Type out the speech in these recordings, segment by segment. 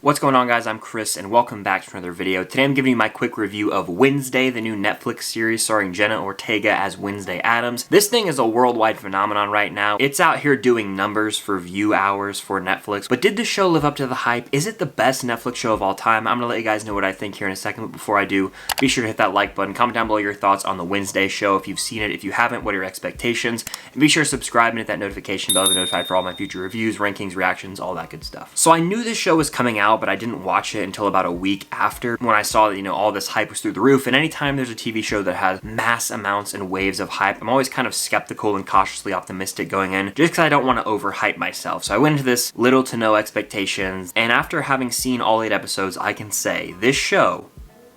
What's going on, guys? I'm Chris and welcome back to another video. Today I'm giving you my quick review of Wednesday, the new Netflix series starring Jenna Ortega as Wednesday Addams. This thing is a worldwide phenomenon right now. It's out here doing numbers for view hours for Netflix. But did the show live up to the hype? Is it the best Netflix show of all time? I'm gonna let you guys know what I think here in a second, but before I do, be sure to hit that like button. Comment down below your thoughts on the Wednesday show if you've seen it. If you haven't, what are your expectations? And be sure to subscribe and hit that notification bell to be notified for all my future reviews, rankings, reactions, all that good stuff. So I knew this show was coming out, but I didn't watch it until about a week after, when I saw that, all this hype was through the roof. And anytime there's a TV show that has mass amounts and waves of hype, I'm always kind of skeptical and cautiously optimistic going in, just because I don't want to overhype myself. So I went into this little to no expectations, and after having seen all 8 episodes, I can say this show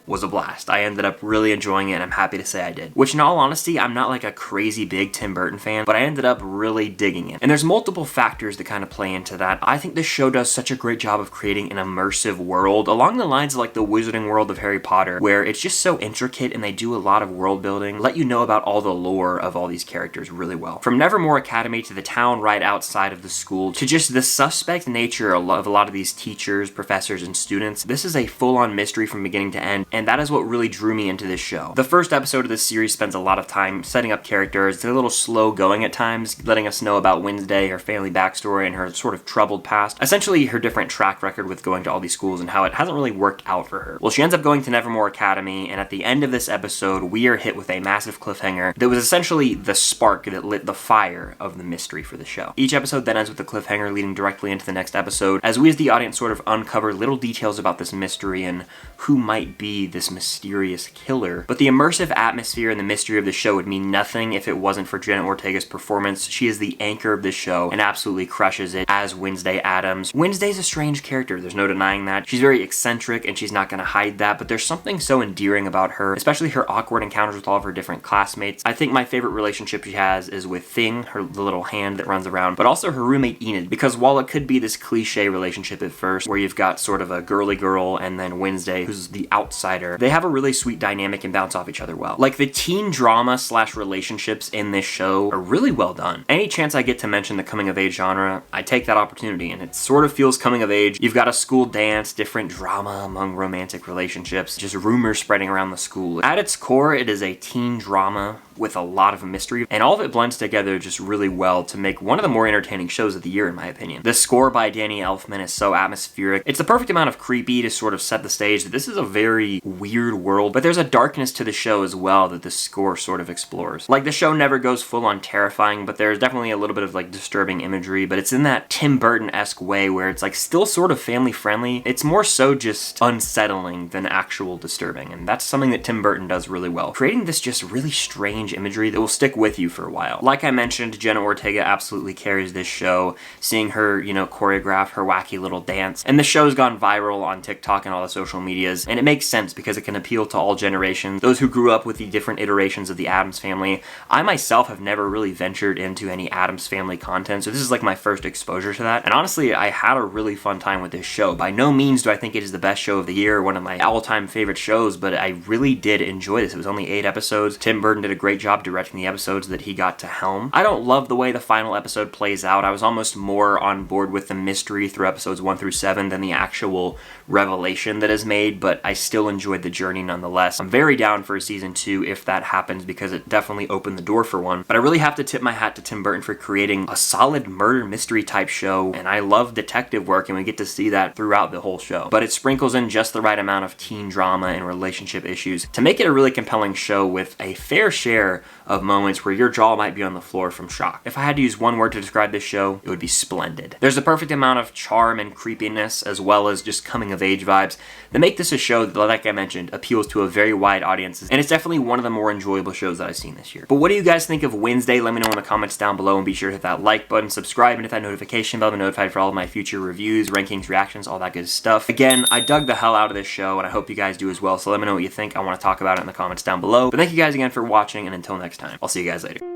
was a blast. I ended up really enjoying it, and I'm happy to say I did. Which, in all honesty, I'm not like a crazy big Tim Burton fan, but I ended up really digging it. And there's multiple factors that kind of play into that. I think this show does such a great job of creating an immersive world, along the lines of like the wizarding world of Harry Potter, where it's just so intricate and they do a lot of world building, let you know about all the lore of all these characters really well. From Nevermore Academy to the town right outside of the school, to just the suspect nature of a lot of these teachers, professors, and students, this is a full-on mystery from beginning to end. And that is what really drew me into this show. The first episode of this series spends a lot of time setting up characters. It's a little slow going at times, letting us know about Wednesday, her family backstory, and her sort of troubled past. Essentially, her different track record with going to all these schools and how it hasn't really worked out for her. Well, she ends up going to Nevermore Academy, and at the end of this episode, we are hit with a massive cliffhanger that was essentially the spark that lit the fire of the mystery for the show. Each episode then ends with a cliffhanger leading directly into the next episode, as we as the audience sort of uncover little details about this mystery and who might be this mysterious killer. But the immersive atmosphere and the mystery of the show would mean nothing if it wasn't for Jenna Ortega's performance. She is the anchor of this show and absolutely crushes it as Wednesday Addams. Wednesday's a strange character, there's no denying that. She's very eccentric and she's not gonna hide that, but there's something so endearing about her, especially her awkward encounters with all of her different classmates. I think my favorite relationship she has is with Thing, the little hand that runs around, but also her roommate Enid, because while it could be this cliche relationship at first, where you've got sort of a girly girl and then Wednesday, who's the outsider, they have a really sweet dynamic and bounce off each other well. Like, the teen drama / relationships in this show are really well done. Any chance I get to mention the coming of age genre, I take that opportunity, and it sort of feels coming of age. You've got a school dance, different drama among romantic relationships, just rumors spreading around the school. At its core, it is a teen drama with a lot of mystery, and all of it blends together just really well to make one of the more entertaining shows of the year, in my opinion. The score by Danny Elfman is so atmospheric. It's the perfect amount of creepy to sort of set the stage that this is a very weird world, but there's a darkness to the show as well that the score sort of explores. Like, the show never goes full on terrifying, but there's definitely a little bit of like disturbing imagery, but it's in that Tim Burton-esque way where it's like still sort of family friendly. It's more so just unsettling than actual disturbing, and that's something that Tim Burton does really well, creating this just really strange imagery that will stick with you for a while. Like I mentioned, Jenna Ortega absolutely carries this show. Seeing her, choreograph her wacky little dance, and the show's gone viral on TikTok and all the social medias, and it makes sense because it can appeal to all generations, those who grew up with the different iterations of the Addams family. I myself have never really ventured into any Addams family content, so this is like my first exposure to that, and honestly, I had a really fun time with this show. By no means do I think it is the best show of the year, one of my all-time favorite shows, but I really did enjoy this. It was only 8 episodes. Tim Burton did a great job directing the episodes that he got to helm. I don't love the way the final episode plays out. I was almost more on board with the mystery through episodes 1 through 7 than the actual revelation that is made, but I still enjoyed the journey nonetheless. I'm very down for a season 2 if that happens, because it definitely opened the door for one. But I really have to tip my hat to Tim Burton for creating a solid murder mystery type show, and I love detective work, and we get to see that throughout the whole show. But it sprinkles in just the right amount of teen drama and relationship issues to make it a really compelling show with a fair share of moments where your jaw might be on the floor from shock. If I had to use one word to describe this show, it would be splendid. There's the perfect amount of charm and creepiness, as well as just coming of age vibes, that make this a show that, like I mentioned, appeals to a very wide audience, and it's definitely one of the more enjoyable shows that I've seen this year. But what do you guys think of Wednesday? Let me know in the comments down below, and be sure to hit that like button, subscribe, and hit that notification bell to be notified for all of my future reviews, rankings, reactions, all that good stuff. Again, I dug the hell out of this show, and I hope you guys do as well, so let me know what you think. I want to talk about it in the comments down below. But thank you guys again for watching, and until next time, I'll see you guys later.